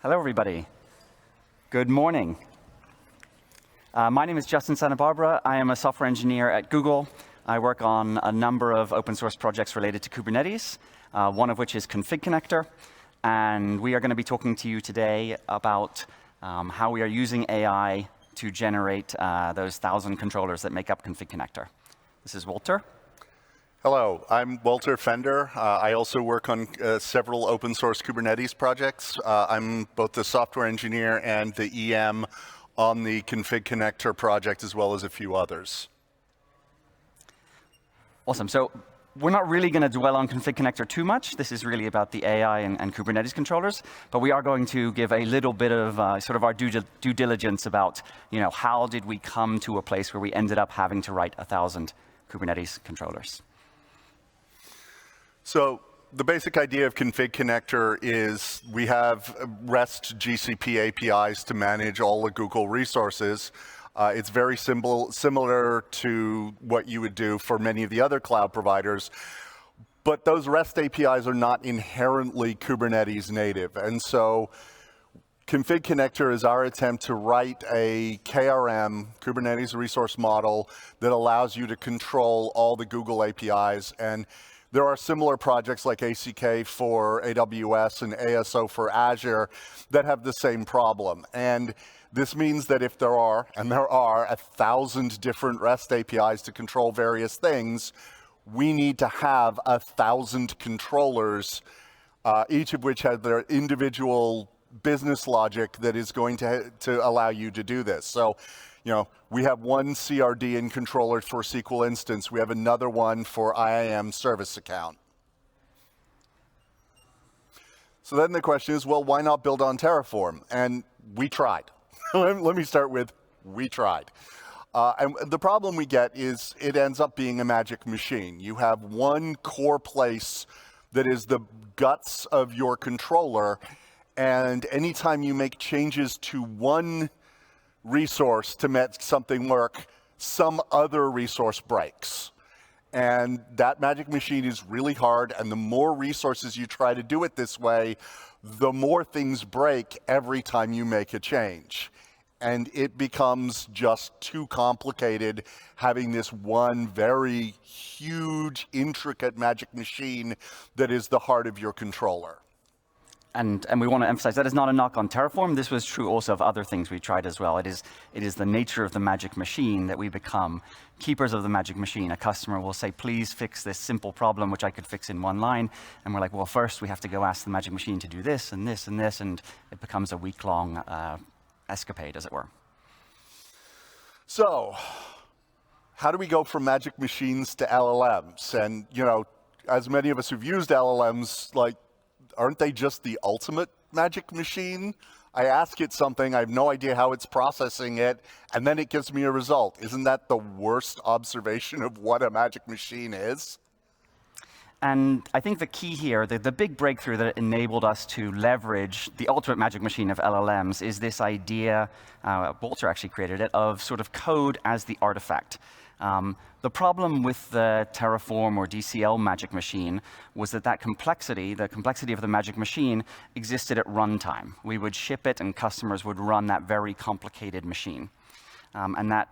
Hello, everybody. Good morning. My name is Justin Santa Barbara. I am a software engineer at Google. I work on a number of open source projects related to Kubernetes, one of which is Config Connector. And we are going to be talking to you today about how we are using AI to generate those 1,000 controllers that make up Config Connector. This is Walter. Hello, I'm Walter Fender. I also work on several open source Kubernetes projects. I'm both the software engineer and the EM on the Config Connector project, as well as a few others. Awesome. So we're not really going to dwell on Config Connector too much. This is really about the AI and Kubernetes controllers. But we are going to give a little bit of sort of our due diligence about, how did we come to a place where we ended up having to write 1,000 Kubernetes controllers. So the basic idea of Config Connector is we have REST GCP APIs to manage all the Google resources. It's very similar to what you would do for many of the other cloud providers. But those REST APIs are not inherently Kubernetes native. And so Config Connector is our attempt to write a KRM, Kubernetes resource model, that allows you to control all the Google APIs. And there are similar projects like ACK for AWS and ASO for Azure that have the same problem. And this means that if there are, and there are, 1,000 different REST APIs to control various things, we need to have 1,000 controllers, each of which has their individual business logic that is going to allow you to do this. So, we have one CRD in controller for SQL instance. We have another one for IAM service account. So then the question is, well, why not build on Terraform? And we tried. Let me start with, we tried. And the problem we get is it ends up being a magic machine. You have one core place that is the guts of your controller, and anytime you make changes to one resource to make something work, some other resource breaks. And that magic machine is really hard, and the more resources you try to do it this way, the more things break every time you make a change. And it becomes just too complicated having this one very huge, intricate magic machine that is the heart of your controller. And we want to emphasize that is not a knock on Terraform. This was true also of other things we tried as well. It is the nature of the magic machine that we become keepers of the magic machine. A customer will say, please fix this simple problem, which I could fix in one line. And we're like, well, first we have to go ask the magic machine to do this and this and this. And it becomes a week-long escapade, as it were. So how do we go from magic machines to LLMs? And, as many of us who've used LLMs, aren't they just the ultimate magic machine? I ask it something, I have no idea how it's processing it, and then it gives me a result. Isn't that the worst observation of what a magic machine is? And I think the key here, the big breakthrough that enabled us to leverage the ultimate magic machine of LLMs is this idea, Walter actually created it, of sort of code as the artifact. The problem with the Terraform or DCL magic machine was that complexity, the complexity of the magic machine, existed at runtime. We would ship it, and customers would run that very complicated machine. And that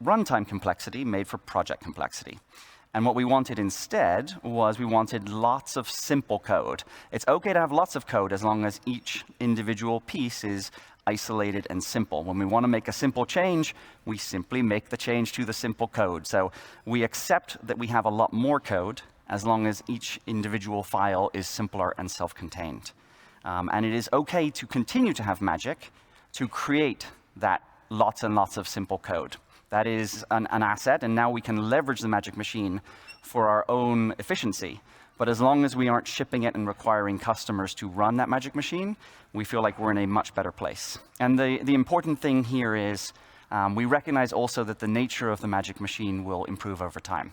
runtime complexity made for project complexity. And what we wanted instead was we wanted lots of simple code. It's OK to have lots of code as long as each individual piece is isolated and simple. When we want to make a simple change, we simply make the change to the simple code. So we accept that we have a lot more code as long as each individual file is simpler and self-contained. And it is OK to continue to have magic to create that lots and lots of simple code. That is an asset, and now we can leverage the magic machine for our own efficiency. But as long as we aren't shipping it and requiring customers to run that magic machine, we feel like we're in a much better place. And the important thing here is we recognize also that the nature of the magic machine will improve over time.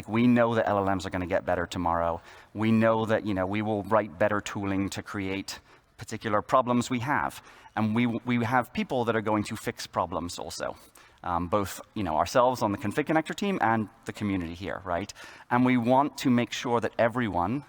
We know that LLMs are going to get better tomorrow. We know that we will write better tooling to create particular problems we have. And we have people that are going to fix problems also. Both ourselves on the Config Connector team and the community here, right? And we want to make sure that everyone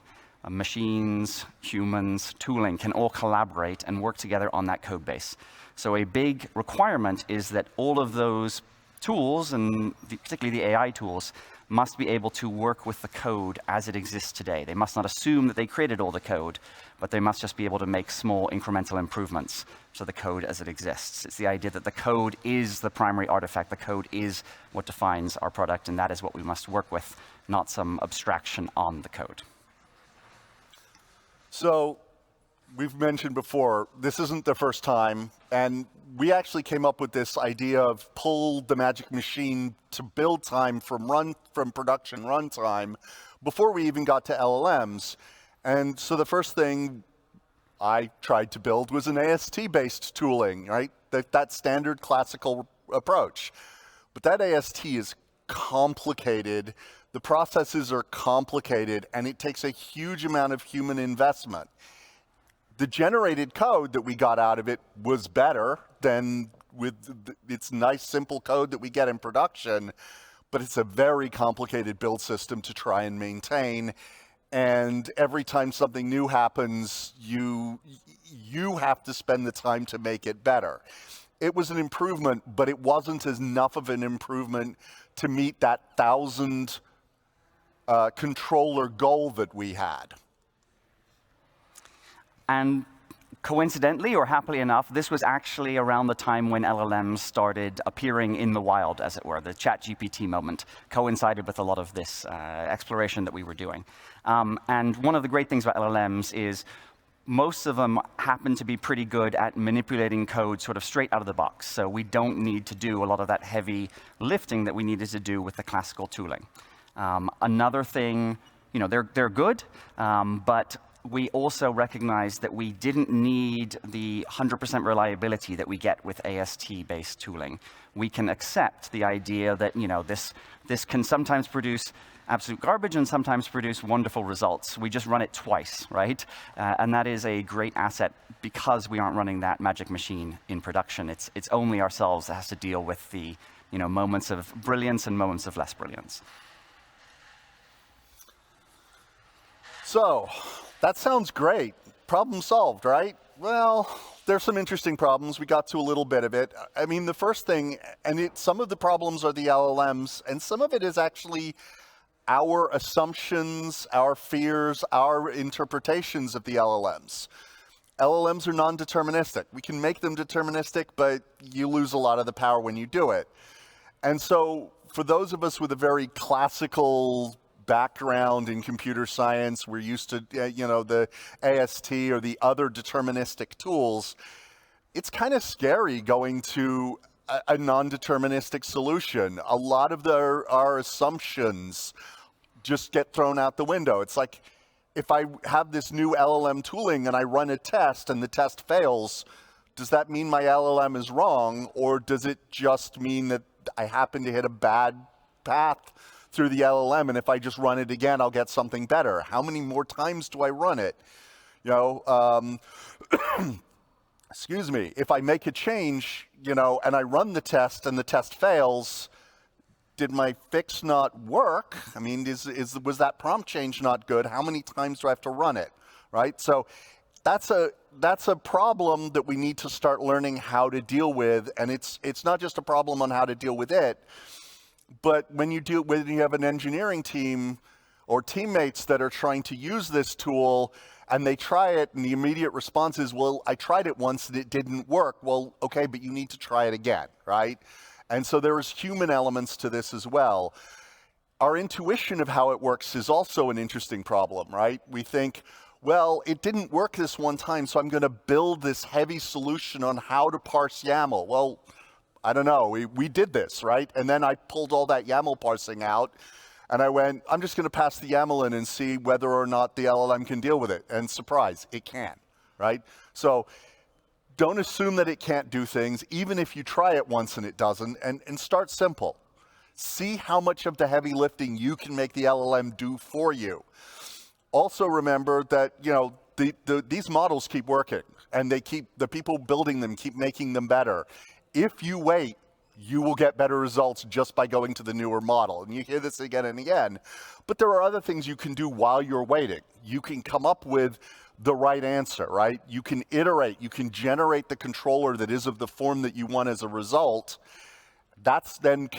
machines, humans, tooling can all collaborate and work together on that code base. So a big requirement is that all of those tools, and particularly the AI tools, must be able to work with the code as it exists today. They must not assume that they created all the code, but they must just be able to make small incremental improvements to the code as it exists. It's the idea that the code is the primary artifact, the code is what defines our product, and that is what we must work with, not some abstraction on the code. So we've mentioned before, this isn't the first time, and we actually came up with this idea of pull the magic machine to build time from production runtime before we even got to LLMs. And so the first thing I tried to build was an AST-based tooling, right? That standard classical approach. But that AST is complicated, the processes are complicated, and it takes a huge amount of human investment. The generated code that we got out of it was better than with its nice, simple code that we get in production, but it's a very complicated build system to try and maintain. And every time something new happens, you have to spend the time to make it better. It was an improvement, but it wasn't enough of an improvement to meet that 1,000 controller goal that we had. And coincidentally, or happily enough, this was actually around the time when LLMs started appearing in the wild, as it were. The ChatGPT moment coincided with a lot of this exploration that we were doing. And one of the great things about LLMs is most of them happen to be pretty good at manipulating code sort of straight out of the box. So we don't need to do a lot of that heavy lifting that we needed to do with the classical tooling. Another thing, they're good, but we also recognized that we didn't need the 100% reliability that we get with AST-based tooling. We can accept the idea that this can sometimes produce absolute garbage and sometimes produce wonderful results. We just run it twice, right? And that is a great asset because we aren't running that magic machine in production. It's only ourselves that has to deal with the moments of brilliance and moments of less brilliance. So, that sounds great. Problem solved, right? Well, there's some interesting problems. We got to a little bit of it. I mean, the first thing, some of the problems are the LLMs, and some of it is actually our assumptions, our fears, our interpretations of the LLMs. LLMs are non-deterministic. We can make them deterministic, but you lose a lot of the power when you do it. And so, for those of us with a very classical background in computer science, we're used to, the AST or the other deterministic tools, it's kind of scary going to a non-deterministic solution. A lot of our assumptions just get thrown out the window. It's like, if I have this new LLM tooling and I run a test and the test fails, does that mean my LLM is wrong, or does it just mean that I happen to hit a bad path through the LLM, and if I just run it again, I'll get something better? How many more times do I run it? Excuse me, if I make a change, and I run the test and the test fails, did my fix not work? I mean, was that prompt change not good? How many times do I have to run it, right? So that's a problem that we need to start learning how to deal with, and it's not just a problem on how to deal with it, but when you have an engineering team or teammates that are trying to use this tool and they try it and the immediate response is, well, I tried it once and it didn't work. Well, okay, but you need to try it again, right? And so there is human elements to this as well. Our intuition of how it works is also an interesting problem, right? We think, well, it didn't work this one time, so I'm going to build this heavy solution on how to parse YAML. Well, I don't know, we did this, right? And then I pulled all that YAML parsing out, and I went, I'm just going to pass the YAML in and see whether or not the LLM can deal with it. And surprise, it can, right? So don't assume that it can't do things, even if you try it once and it doesn't, and start simple. See how much of the heavy lifting you can make the LLM do for you. Also remember that, these models keep working, and the people building them keep making them better. If you wait, you will get better results just by going to the newer model. And you hear this again and again. But there are other things you can do while you're waiting. You can come up with the right answer, right? You can iterate, you can generate the controller that is of the form that you want as a result. That's then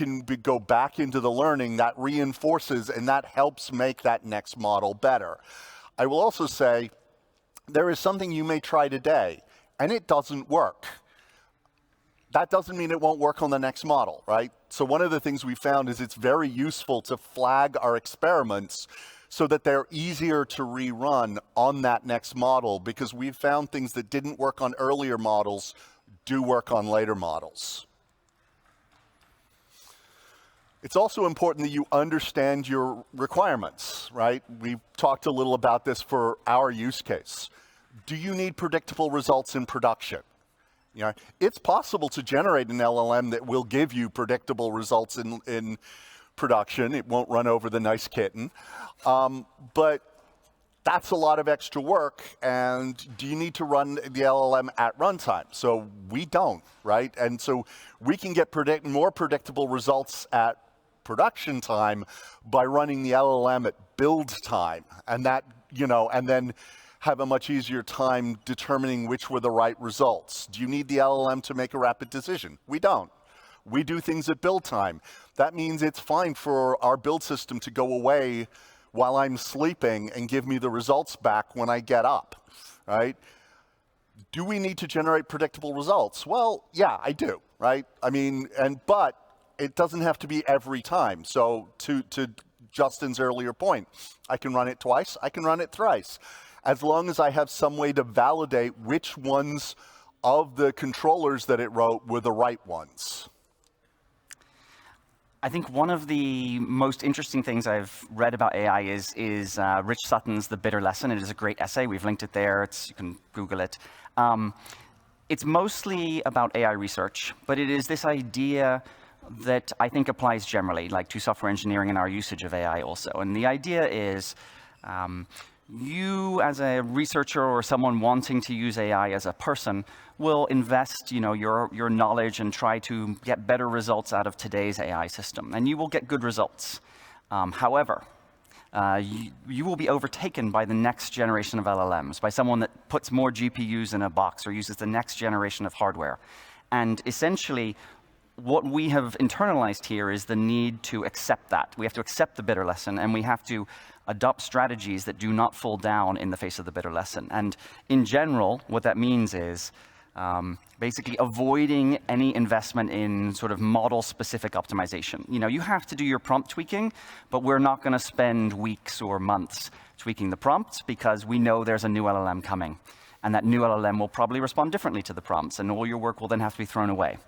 go back into the learning, that reinforces, and that helps make that next model better. I will also say, there is something you may try today, and it doesn't work. That doesn't mean it won't work on the next model, right? So one of the things we found is it's very useful to flag our experiments so that they're easier to rerun on that next model, because we've found things that didn't work on earlier models do work on later models. It's also important that you understand your requirements, right? We've talked a little about this for our use case. Do you need predictable results in production? You know, it's possible to generate an LLM that will give you predictable results in production. It won't run over the nice kitten. But that's a lot of extra work. And do you need to run the LLM at runtime? So we don't, right? And so we can get more predictable results at production time by running the LLM at build time, and that, you know, and then have a much easier time determining which were the right results. Do you need the LLM to make a rapid decision? We don't. We do things at build time. That means it's fine for our build system to go away while I'm sleeping and give me the results back when I get up, right? Do we need to generate predictable results? Well, yeah, I do, right? I mean, but it doesn't have to be every time. So to Justin's earlier point, I can run it twice, I can run it thrice, as long as I have some way to validate which ones of the controllers that it wrote were the right ones. I think one of the most interesting things I've read about AI is Rich Sutton's The Bitter Lesson. It is a great essay. We've linked it there. You can Google it. It's mostly about AI research, but it is this idea that I think applies generally, like to software engineering and our usage of AI also. And the idea is you as a researcher or someone wanting to use AI as a person will invest, you know, your knowledge and try to get better results out of today's AI system, and you will get good results. However, you will be overtaken by the next generation of LLMs, by someone that puts more GPUs in a box or uses the next generation of hardware. And essentially, what we have internalized here is the need to accept that. We have to accept the bitter lesson, and we have to adopt strategies that do not fall down in the face of the bitter lesson. And in general, what that means is basically avoiding any investment in sort of model-specific optimization. You know, you have to do your prompt tweaking, but we're not going to spend weeks or months tweaking the prompts because we know there's a new LLM coming, and that new LLM will probably respond differently to the prompts, and all your work will then have to be thrown away.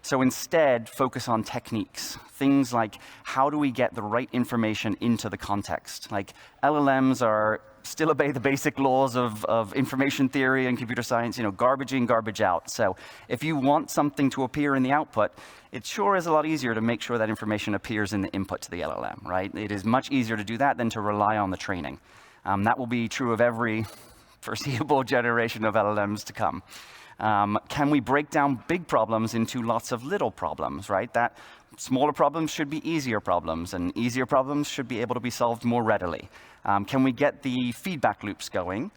So instead, focus on techniques, things like how do we get the right information into the context? Like LLMs still obey the basic laws of information theory and computer science, you know, garbage in, garbage out. So if you want something to appear in the output, it sure is a lot easier to make sure that information appears in the input to the LLM, right? It is much easier to do that than to rely on the training. That will be true of every foreseeable generation of LLMs to come. Can we break down big problems into lots of little problems, right? That smaller problems should be easier problems, and easier problems should be able to be solved more readily. Can we get the feedback loops going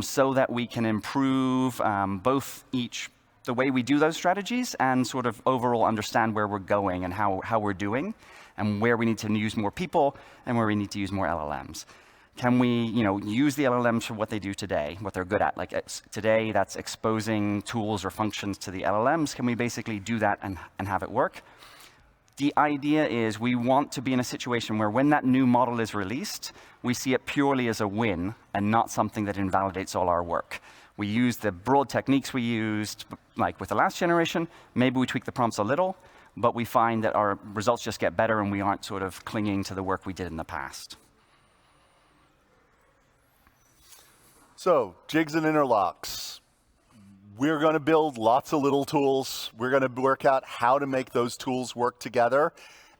so that we can improve both the way we do those strategies and sort of overall understand where we're going and how we're doing, and where we need to use more people and where we need to use more LLMs? Can we, you know, use the LLMs for what they do today, what they're good at? Like today, that's exposing tools or functions to the LLMs. Can we basically do that and have it work? The idea is we want to be in a situation where when that new model is released, we see it purely as a win and not something that invalidates all our work. We use the broad techniques we used, like with the last generation. Maybe we tweak the prompts a little, but we find that our results just get better and we aren't sort of clinging to the work we did in the past. So, jigs and interlocks. We're going to build lots of little tools. We're going to work out how to make those tools work together.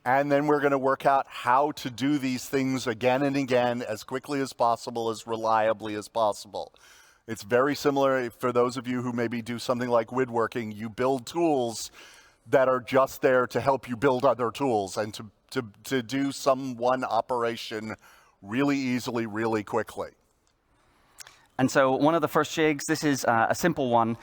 And then we're going to work out how to do these things again and again as quickly as possible, as reliably as possible. It's very similar for those of you who maybe do something like woodworking. You build tools that are just there to help you build other tools and to do some one operation really easily, really quickly. And so one of the first jigs, this is a simple one.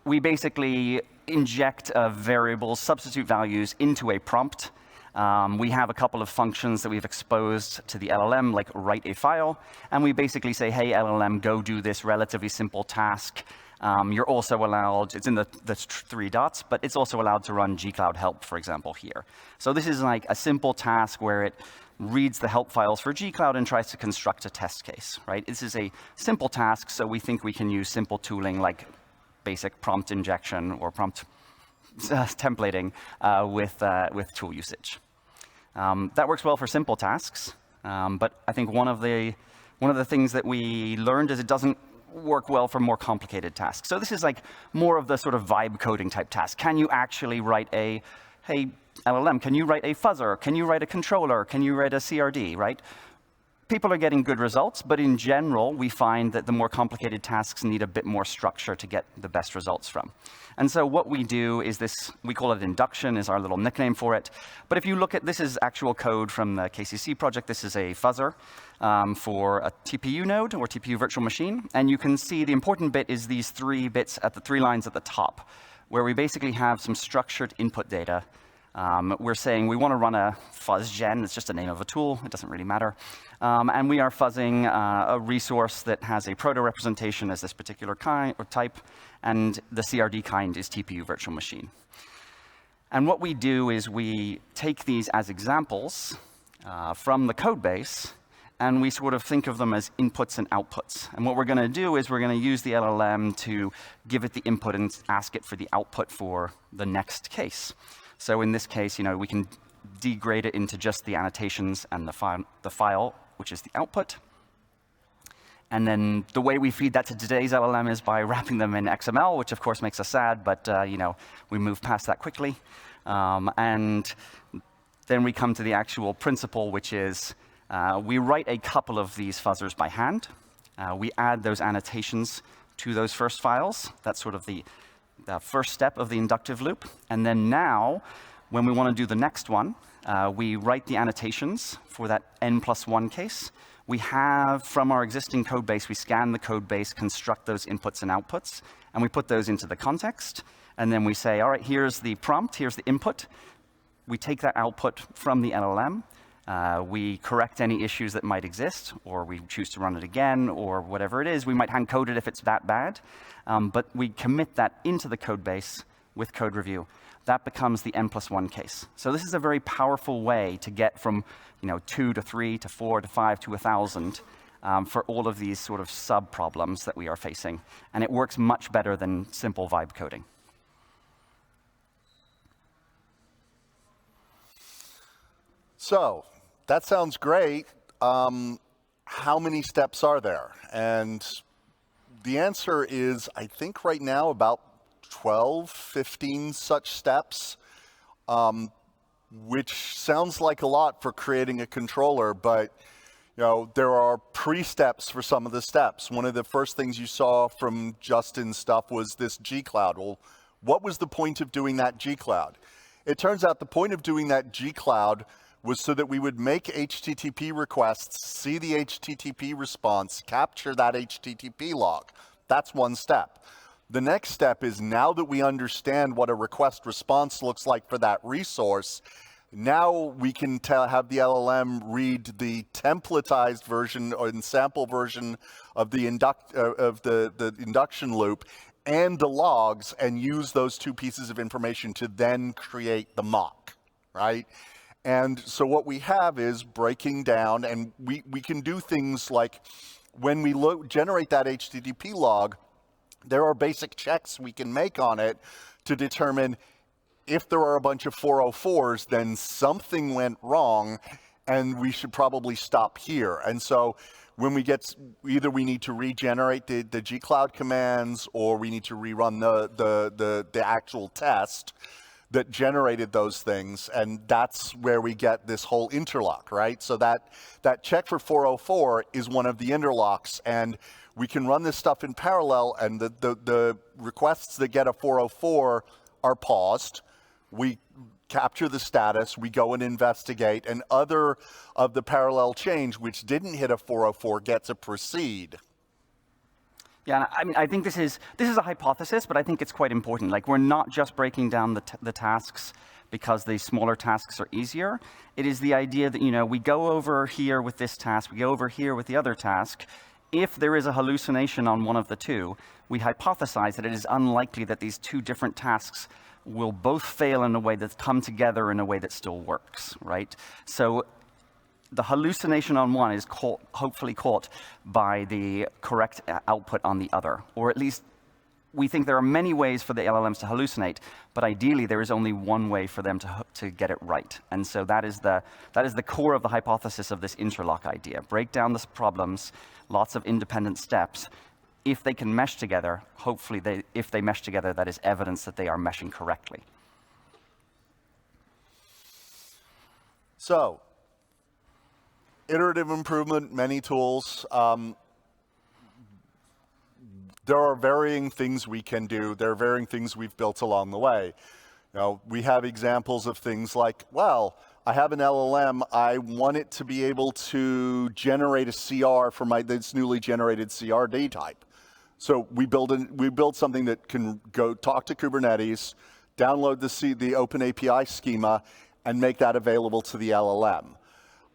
We basically inject variables, substitute values into a prompt. We have a couple of functions that we've exposed to the LLM, like write a file. And we basically say, hey, LLM, go do this relatively simple task. You're also allowed, it's in the 3 dots, but it's also allowed to run gcloud help, for example, here. So this is like a simple task where it reads the help files for gcloud and tries to construct a test case, right? This is a simple task, so we think we can use simple tooling like basic prompt injection or prompt templating with tool usage. That works well for simple tasks, but I think one of the things that we learned is it doesn't work well for more complicated tasks. So this is like more of the sort of vibe coding type task. Can you actually write a, hey, LLM, can you write a fuzzer? Can you write a controller? Can you write a CRD, right? People are getting good results, but in general, we find that the more complicated tasks need a bit more structure to get the best results from. And so what we do is this, we call it Induction, is our little nickname for it. But if you look at, this is actual code from the KCC project. This is a fuzzer for a TPU node or TPU virtual machine. And you can see the important bit is these 3 bits at the 3 lines at the top, where we basically have some structured input data. We're saying we want to run a fuzz gen. It's just a name of a tool. It doesn't really matter. And we are fuzzing a resource that has a proto-representation as this particular kind or type, and the CRD kind is TPU virtual machine. And what we do is we take these as examples from the code base, and we sort of think of them as inputs and outputs. And what we're going to do is we're going to use the LLM to give it the input and ask it for the output for the next case. So in this case, we can degrade it into just the annotations and the file, which is the output. And then the way we feed that to today's LLM is by wrapping them in XML, which of course makes us sad, but we move past that quickly. And then we come to the actual principle, which is we write a couple of these fuzzers by hand. We add those annotations to those first files. That's sort of the first step of the inductive loop. And then now, when we want to do the next one, we write the annotations for that n+1 case. We have, from our existing code base, we scan the code base, construct those inputs and outputs, and we put those into the context. And then we say, all right, here's the prompt, here's the input. We take that output from the LLM. We correct any issues that might exist, or we choose to run it again, or whatever it is. We might hand code it if it's that bad. But we commit that into the code base with code review. That becomes the n+1 case. So this is a very powerful way to get from 2 to 3 to 4 to 5 to 1,000 for all of these sort of sub-problems that we are facing. And it works much better than simple vibe coding. So that sounds great. How many steps are there? And the answer is, I think right now, about 12, 15 such steps, which sounds like a lot for creating a controller, but there are pre-steps for some of the steps. One of the first things you saw from Justin's stuff was this gcloud. Well, what was the point of doing that gcloud? It turns out the point of doing that gcloud was so that we would make HTTP requests, see the HTTP response, capture that HTTP log. That's one step. The next step is, now that we understand what a request response looks like for that resource, now we can have the LLM read the templatized version or sample version of the induction loop and the logs, and use those 2 pieces of information to then create the mock, right? And so what we have is breaking down, and we can do things like, when we generate that HTTP log, there are basic checks we can make on it to determine if there are a bunch of 404s, then something went wrong, and we should probably stop here. And so when we get, either we need to regenerate the gcloud commands, or we need to rerun the actual test that generated those things, and that's where we get this whole interlock, right? So that check for 404 is one of the interlocks, and we can run this stuff in parallel, and the requests that get a 404 are paused. we capture the status, we go and investigate, and other of the parallel chains which didn't hit a 404 get to proceed. Yeah, I mean, I think this is a hypothesis, but I think it's quite important. Like, we're not just breaking down the tasks because the smaller tasks are easier. It is the idea that, you know, we go over here with this task, we go over here with the other task. If there is a hallucination on one of the two, we hypothesize that it is unlikely that these two different tasks will both fail in a way that's come together in a way that still works, right? So the hallucination on one is hopefully caught by the correct output on the other, or at least we think there are many ways for the LLMs to hallucinate, but ideally there is only one way for them to get it right. And so that is the core of the hypothesis of this interlock idea. Break down the problems, lots of independent steps. If they can mesh together, hopefully if they mesh together, that is evidence that they are meshing correctly. So, iterative improvement, many tools. There are varying things we can do. There are varying things we've built along the way. You know, we have examples of things like, well, I have an LLM. I want it to be able to generate a CR for this newly generated CRD type. So we build something that can go talk to Kubernetes, download the Open API schema, and make that available to the LLM.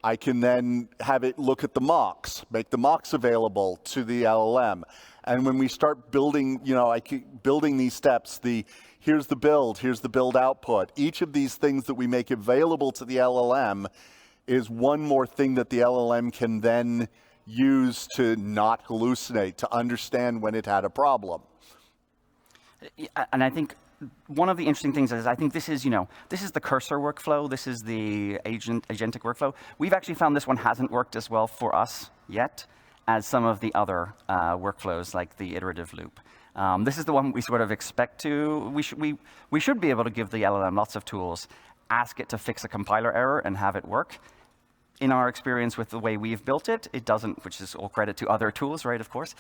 I can then have it look at the mocks, make the mocks available to the LLM. And when we start building, you know, building these steps, here's the build output. Each of these things that we make available to the LLM is one more thing that the LLM can then use to not hallucinate, to understand when it had a problem. And I think one of the interesting things is I think this is, you know, this is the cursor workflow. This is the agentic workflow. We've actually found this one hasn't worked as well for us yet as some of the other workflows like the iterative loop. This is the one we sort of expect to. We should be able to give the LLM lots of tools, ask it to fix a compiler error and have it work. In our experience with the way we've built it, it doesn't, which is all credit to other tools, right, of course.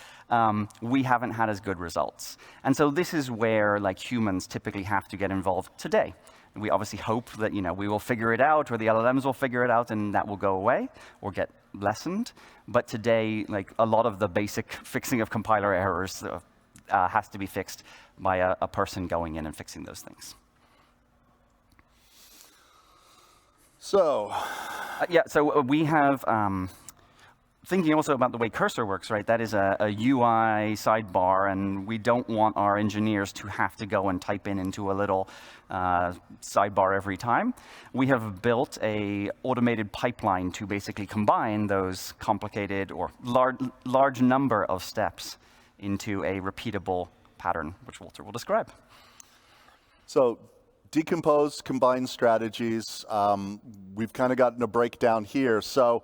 We haven't had as good results. And so this is where, like, humans typically have to get involved today. We obviously hope that, you know, we will figure it out, or the LLMs will figure it out, and that will go away or get lessened. But today, like, a lot of the basic fixing of compiler errors has to be fixed by a person going in and fixing those things. So, yeah, so we have, thinking also about the way cursor works, right? That is a UI sidebar, and we don't want our engineers to have to go and type into a little sidebar every time. We have built a automated pipeline to basically combine those complicated or large number of steps into a repeatable pattern, which Walter will describe. So, decompose, combine strategies. We've kind of gotten a breakdown here. So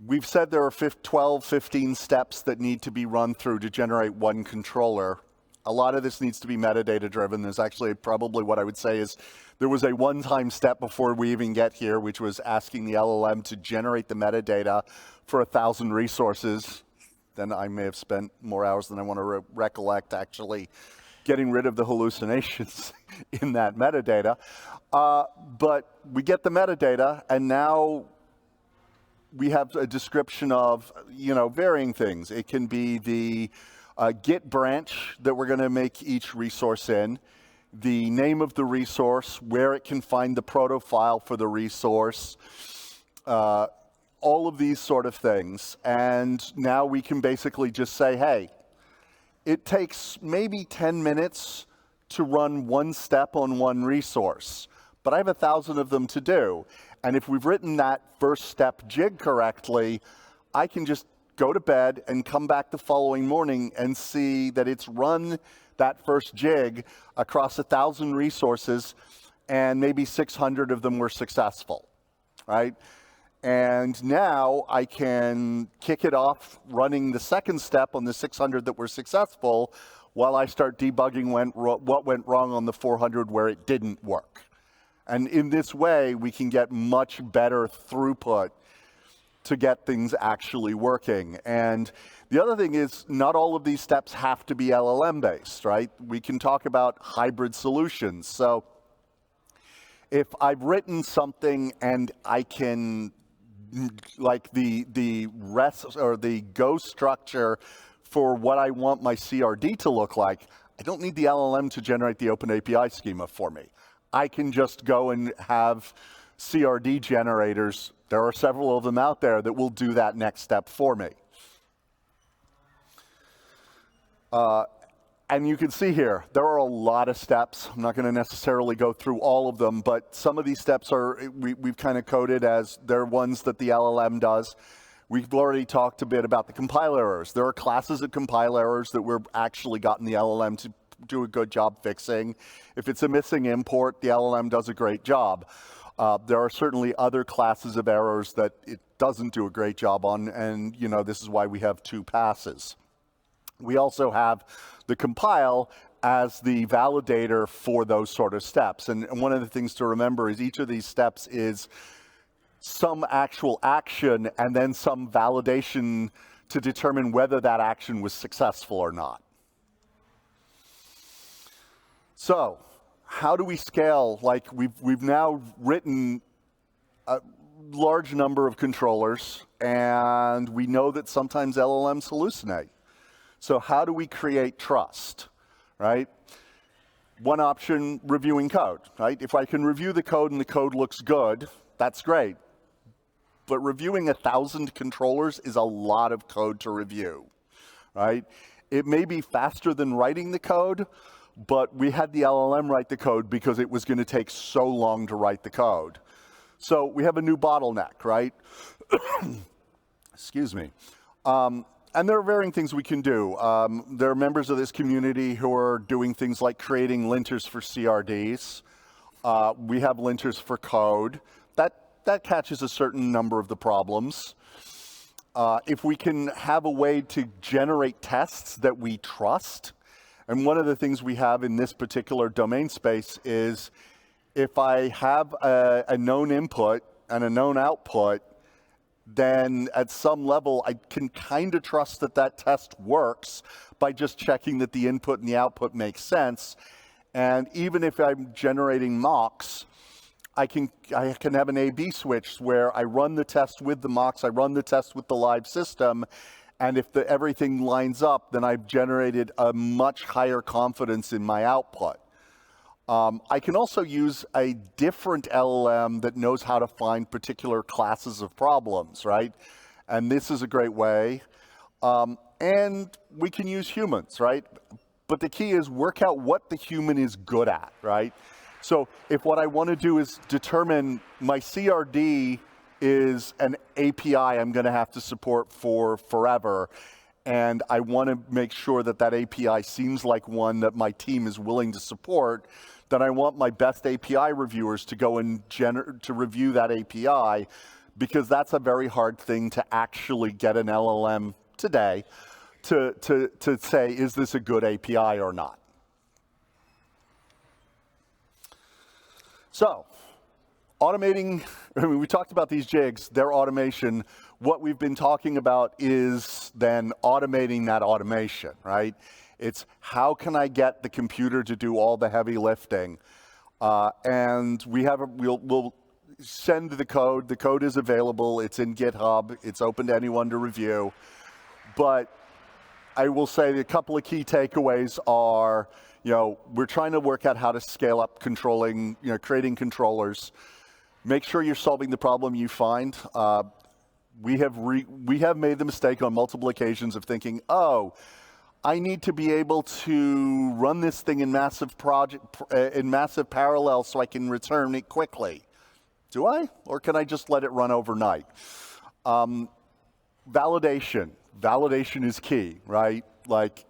we've said there are 12, 15 steps that need to be run through to generate one controller. A lot of this needs to be metadata driven. There's actually probably what I would say is there was a one-time step before we even get here, which was asking the LLM to generate the metadata for 1,000 resources. Then I may have spent more hours than I want to recollect actually getting rid of the hallucinations in that metadata. But we get the metadata, and now we have a description of, you know, varying things. It can be the Git branch that we're going to make each resource in, the name of the resource, where it can find the proto file for the resource, all of these sort of things. And now we can basically just say, hey, it takes maybe 10 minutes to run one step on one resource, but I have 1,000 of them to do. And if we've written that first step jig correctly, I can just go to bed and come back the following morning and see that it's run that first jig across 1,000 resources, and maybe 600 of them were successful, right? And now I can kick it off running the second step on the 600 that were successful while I start debugging what went wrong on the 400 where it didn't work. And in this way, we can get much better throughput to get things actually working. And the other thing is, not all of these steps have to be LLM-based, right? We can talk about hybrid solutions. So If I've written something and I can, like the rest or the Go structure for what I want my CRD to look like, I don't need the LLM to generate the Open API schema for me. I can just go and have CRD generators. There are several of them out there that will do that next step for me. And you can see here, there are a lot of steps. I'm not going to necessarily go through all of them, but some of these steps we've kind of coded as they're ones that the LLM does. We've already talked a bit about the compile errors. There are classes of compile errors that we're actually gotten the LLM to do a good job fixing. If it's a missing import, the LLM does a great job. There are certainly other classes of errors that it doesn't do a great job on, and this is why we have 2 passes. We also have the compile as the validator for those sort of steps. And one of the things to remember is each of these steps is some actual action and then some validation to determine whether that action was successful or not. So how do we scale? Like we've now written a large number of controllers, and we know that sometimes LLMs hallucinate. So how do we create trust, right? One option, reviewing code, right? If I can review the code and the code looks good, that's great. But reviewing 1,000 controllers is a lot of code to review, right? It may be faster than writing the code, but we had the LLM write the code because it was going to take so long to write the code. So we have a new bottleneck, right? Excuse me. And there are varying things we can do. There are members of this community who are doing things like creating linters for CRDs. We have linters for code. That catches a certain number of the problems. If we can have a way to generate tests that we trust, and one of the things we have in this particular domain space is if I have a known input and a known output, then at some level, I can kind of trust that that test works by just checking that the input and the output make sense. And even if I'm generating mocks, I can have an A/B switch where I run the test with the mocks, I run the test with the live system, and if everything lines up, then I've generated a much higher confidence in my output. I can also use a different LLM that knows how to find particular classes of problems, right? And this is a great way. And we can use humans, right? But the key is work out what the human is good at, right? So if what I want to do is determine my CRD is an API I'm going to have to support for forever, and I want to make sure that that API seems like one that my team is willing to support, then I want my best API reviewers to go and to review that API, because that's a very hard thing to actually get an LLM today to say, is this a good API or not? So, automating, I mean, we talked about these jigs, their automation. What we've been talking about is then automating that automation, right? It's how can I get the computer to do all the heavy lifting? And we'll send the code. The code is available. It's in GitHub. It's open to anyone to review. But I will say a couple of key takeaways are, we're trying to work out how to scale up controlling, creating controllers. Make sure you're solving the problem you find. We have made the mistake on multiple occasions of thinking, oh, I need to be able to run this thing in massive parallel so I can return it quickly. Do I? Or can I just let it run overnight? Validation. Validation is key, right? Like,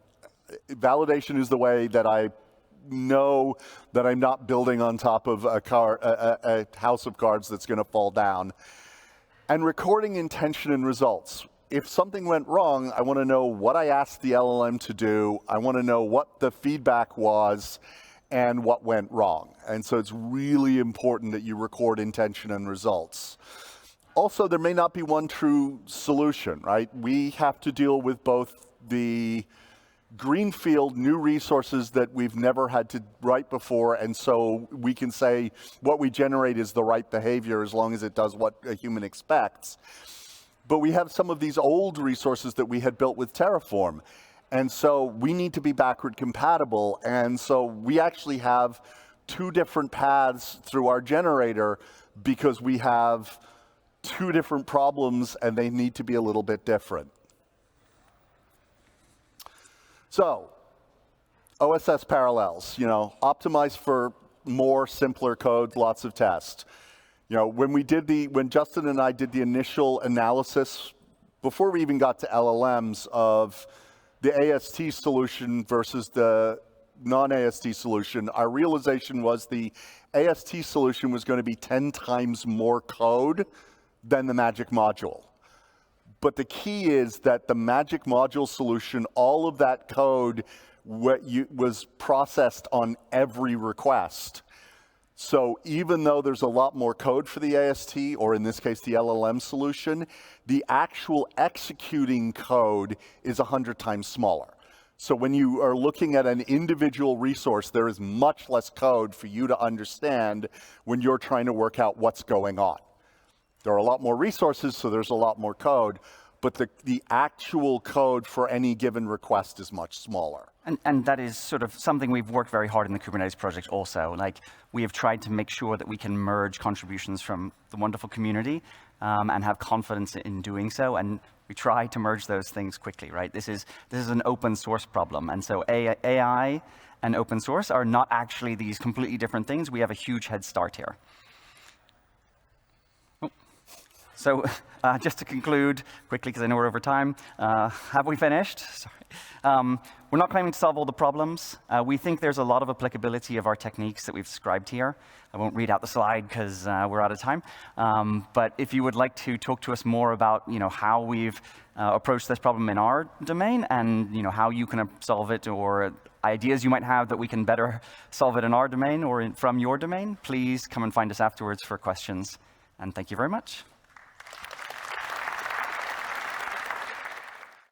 validation is the way that I know that I'm not building on top of a house of cards that's going to fall down. And recording intention and results. If something went wrong, I want to know what I asked the LLM to do. I want to know what the feedback was and what went wrong. And so it's really important that you record intention and results. Also, there may not be one true solution, right? We have to deal with both the greenfield, new resources that we've never had to write before, and so we can say what we generate is the right behavior as long as it does what a human expects. But we have some of these old resources that we had built with Terraform, and so we need to be backward compatible, and so we actually have 2 different paths through our generator because we have 2 different problems and they need to be a little bit different. So, OSS parallels, optimize for more simpler code, lots of tests. When Justin and I did the initial analysis, before we even got to LLMs, of the AST solution versus the non-AST solution, our realization was the AST solution was going to be 10 times more code than the magic module. But the key is that the magic module solution, all of that code was processed on every request. So even though there's a lot more code for the AST, or in this case the LLM solution, the actual executing code is 100 times smaller. So when you are looking at an individual resource, there is much less code for you to understand when you're trying to work out what's going on. There are a lot more resources, so there's a lot more code, but the actual code for any given request is much smaller. And that is sort of something we've worked very hard in the Kubernetes project also. Like, we have tried to make sure that we can merge contributions from the wonderful community and have confidence in doing so. And we try to merge those things quickly, right? This is an open source problem. And so AI and open source are not actually these completely different things. We have a huge head start here. So just to conclude quickly, because I know we're over time, have we finished? Sorry. We're not claiming to solve all the problems. We think there's a lot of applicability of our techniques that we've described here. I won't read out the slide because we're out of time. But if you would like to talk to us more about how we've approached this problem in our domain and how you can solve it, or ideas you might have that we can better solve it in our domain or from your domain, please come and find us afterwards for questions. And thank you very much.